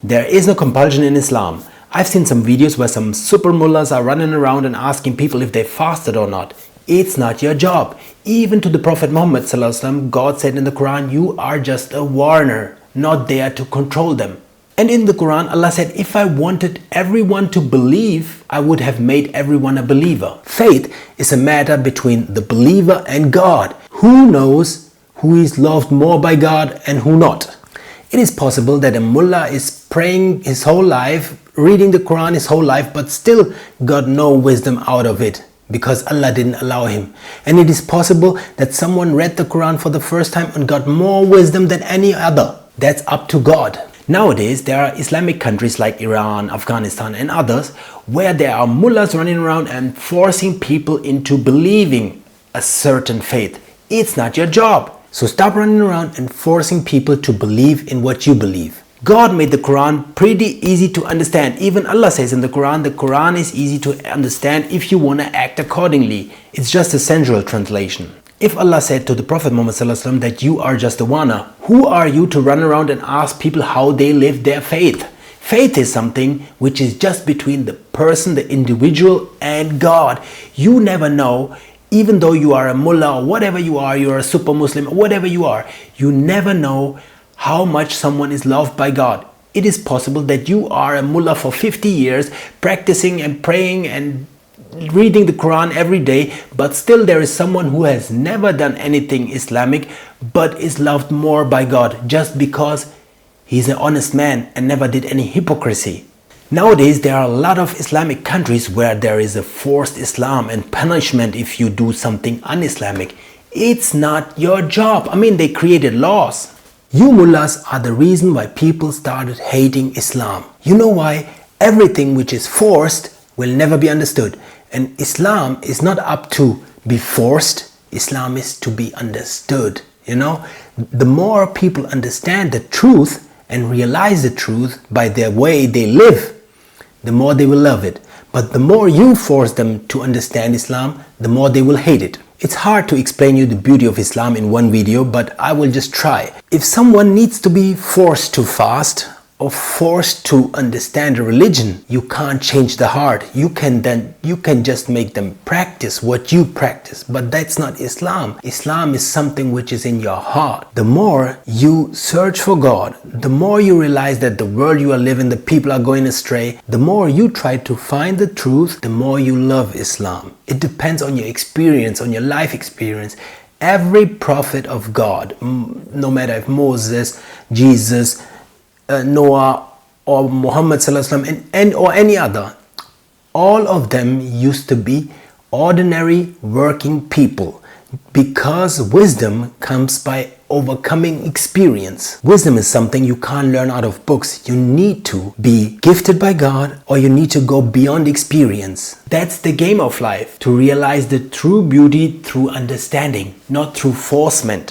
There is no compulsion in Islam. I've seen some videos where some super mullahs are running around and asking people if they fasted or not. It's not your job. Even to the Prophet Muhammad ﷺ, God said in the Quran, you are just a warner, not there to control them. And in the Quran, Allah said, if I wanted everyone to believe, I would have made everyone a believer. Faith is a matter between the believer and God. Who knows who is loved more by God and who not? It is possible that a mullah is praying his whole life, reading the Quran his whole life, but still got no wisdom out of it because Allah didn't allow him. And it is possible that someone read the Quran for the first time and got more wisdom than any other. That's up to God. Nowadays, there are Islamic countries like Iran, Afghanistan and others where there are mullahs running around and forcing people into believing a certain faith. It's not your job. So stop running around and forcing people to believe in what you believe. God made the Quran pretty easy to understand. Even Allah says in the Quran is easy to understand if you want to act accordingly. It's just a sensual translation. If Allah said to the Prophet Muhammad ﷺ that you are just a warner, who are you to run around and ask people how they live their faith? Faith is something which is just between the person, the individual and God. You never know. Even though you are a mullah or whatever you are a super Muslim, whatever you are, you never know how much someone is loved by God. It is possible that you are a mullah for 50 years, practicing and praying and reading the Quran every day, but still there is someone who has never done anything Islamic, but is loved more by God just because he's an honest man and never did any hypocrisy. Nowadays, there are a lot of Islamic countries where there is a forced Islam and punishment if you do something un-Islamic. It's not your job. I mean, they created laws. You mullahs are the reason why people started hating Islam. You know why? Everything which is forced will never be understood. And Islam is not up to be forced. Islam is to be understood. You know, the more people understand the truth and realize the truth by their way they live, the more they will love it. But the more you force them to understand Islam, the more they will hate it. It's hard to explain you the beauty of Islam in one video, but I will just try. If someone needs to be forced to fast or forced to understand a religion, you can't change the heart. You can just make them practice what you practice, but that's not Islam. Islam is something which is in your heart. The more you search for God, the more you realize that the world you are living, the people are going astray, the more you try to find the truth, the more you love Islam. It depends on your experience, on your life experience. Every prophet of God, no matter if Moses, Jesus, Noah or Muhammad ﷺ and or any other, all of them used to be ordinary working people, because wisdom comes by overcoming experience. Wisdom is something you can't learn out of books. You need to be gifted by God, or you need to go beyond experience. That's the game of life, to realize the true beauty through understanding, not through forcement.